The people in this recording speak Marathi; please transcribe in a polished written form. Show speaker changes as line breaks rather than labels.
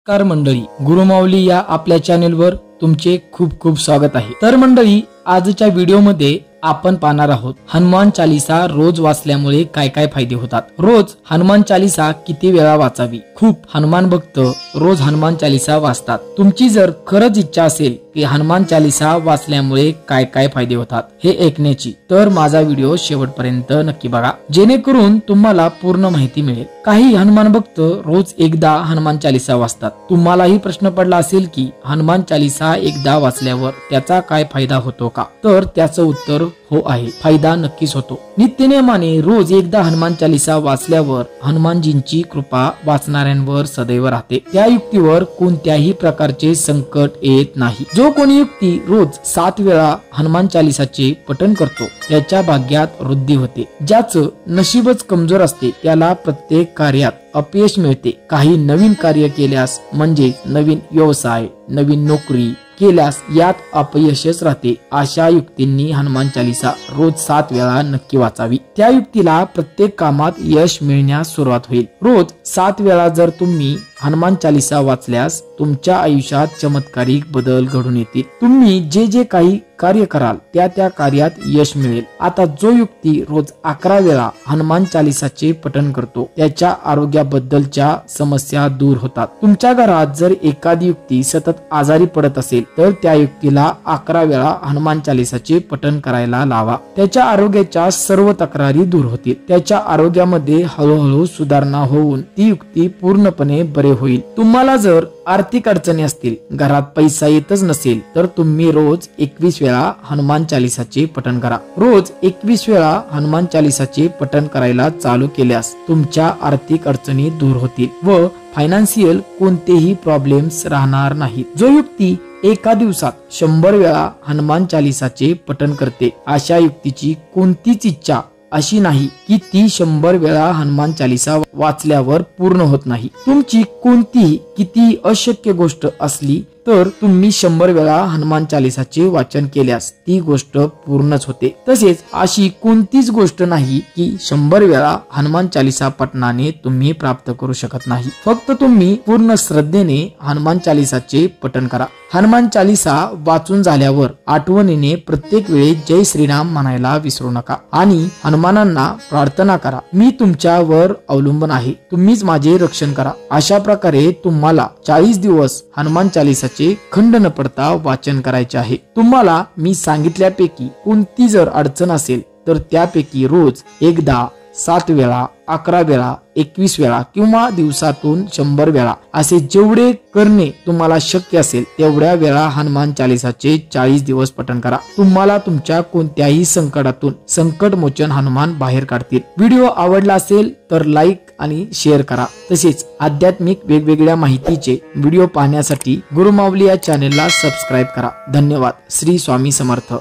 नमस्कार मंडळी, गुरुमाऊली या आपल्या चॅनेलवर तुमचे खूप खूप स्वागत आहे। तर मंडळी, आजच्या व्हिडिओमध्ये आपण पाहणार आहोत हनुमान चालीसा रोज वाचल्यामुळे काय काय फायदे होतात। रोज हनुमान चालीसा किती वेळा वाचावी। खूप हनुमान भक्त रोज हनुमान चालीसा वाचतात। तुमची जर खरंच इच्छा असेल की हनुमान चालीसा वाचल्यामुळे काय काय फायदे होतात हे ऐकण्याची, तर माझा व्हिडिओ शेवटपर्यंत नक्की बघा, जेणेकरून तुम्हाला पूर्ण माहिती मिळेल। काही हनुमान भक्त रोज एकदा हनुमान चालीसा वाचतात। तुम्हालाही प्रश्न पडला असेल की हनुमान चालीसा एकदा वाचल्यावर त्याचा काय फायदा होतो का? तर त्याचं उत्तर हो आहे, फायदा नक्कीच होतो। नित्यनेमाने रोज एकदा हनुमान चालीसा वाचल्यावर हनुमानजींची कृपा वाचणाऱ्यांवर सदैव राहते। त्या युक्तीवर कोणत्याही प्रकारचे संकट येत नाही। जो कोणी व्यक्ती रोज 7 वेळा हनुमान चालीसाचे पठण करतो त्याच्या भाग्यात वृद्धी होते। ज्याचं नशीबच कमजोर असते त्याला प्रत्येक कार्यात अपयश मिळते। काही नवीन कार्य केल्यास म्हणजे नवीन व्यवसाय, नवीन नोकरी केल्यास यात अपयशच राहते। अशा युक्तींनी हनुमान चालीसा रोज 7 वेळा नक्की वाचावी। त्या युक्तीला प्रत्येक कामात यश मिळण्यास सुरुवात होईल। रोज 7 वेळा जर तुम्ही हनुमान चालीसा वाचल्यास तुमच्या आयुष्यात चमत्कारिक बदल घडून येतील। तुम्ही जे जे काही कार्य कराल त्या त्या कार्यात यश मिळेल। आता जो व्यक्ती रोज 11 वेळा हनुमान चालीसाचे पठण करतो त्याच्या आरोग्याबद्दलच्या समस्या दूर होतात। तुमच्या घरात जर एखादी व्यक्ती सतत आजारी पडत असेल तर त्या व्यक्तीला 11 वेळा हनुमान चालीसाचे पठण करायला लावा। त्याच्या आरोग्याच्या सर्व तक्रारी दूर होतील। त्याच्या आरोग्यामध्ये हळूहळू सुधारणा होऊन ती व्यक्ती पूर्णपणे बरे होईल। तुम्हाला जर आर्थिक अडचणी असतील, घरात पैसा येतच नसेल तर तुम्ही रोज 21 वेळा हनुमान चालीसाचे पठण करा। रोज 21 वेळा हनुमान चालीसाचे पठण करायला चालू केल्यास तुमच्या आर्थिक अडचणी दूर होतील व फायनान्शियल कोणतेही प्रॉब्लेम्स राहणार नाहीत। जो व्यक्ती एका दिवसात 100 वेळा हनुमान चालीसाचे पठण करते अशा व्यक्तीची कोणतीच इच्छा अशी नाही की ती 100 वेळा हनुमान चालीसा वाचल्यावर पूर्ण होत नाही। तुमची कोणतीही किती अशक्य गोष्ट असली तर तुम्ही 100 वेळा हनुमान चालीसाचे वाचन केल्यास ती गोष्ट पूर्णच होते। तसेच अशी कोणतीच गोष्ट नाही की 100 वेळा हनुमान चालीसा पठणाने तुम्ही प्राप्त करू शकत नाही। फक्त तुम्ही पूर्ण श्रद्धेने हनुमान चालीसाचे पठण करा। हनुमान चालीसा वाचून झाल्यावर आठवणीने प्रत्येक वेळी जय श्रीराम म्हणायला विसरू नका आणि हनुमानांना प्रार्थना करा, मी तुमच्यावर अवलंबून आहे, तुम्हीच माझे रक्षण करा। अशा प्रकारे तुम्हाला 40 दिवस हनुमान चालीसा खंड न पडता वाचन करायचे आहे। तुम्हाला मी सांगितल्यापैकी कोणती जर अडचण असेल तर त्यापैकी रोज एकदा 7 वेळा, 11 वेळा, 21 वेळा किंवा दिवसातून 100 वेळा असे जेवढे करणे तुम्हाला शक्य असेल तेवढ्या वेळा हनुमान चालीसाचे 40 दिवस पठण करा। तुम्हाला तुमच्या कोणत्याही संकटातून संकटमोचन हनुमान बाहेर काढतील। व्हिडिओ आवडला असेल तर लाईक आणि शेअर करा। तसेच आध्यात्मिक वेगवेगळ्या माहितीचे व्हिडिओ पाहण्यासाठी गुरुमाऊली या चॅनेलला सबस्क्राईब करा। धन्यवाद। श्री स्वामी समर्थ।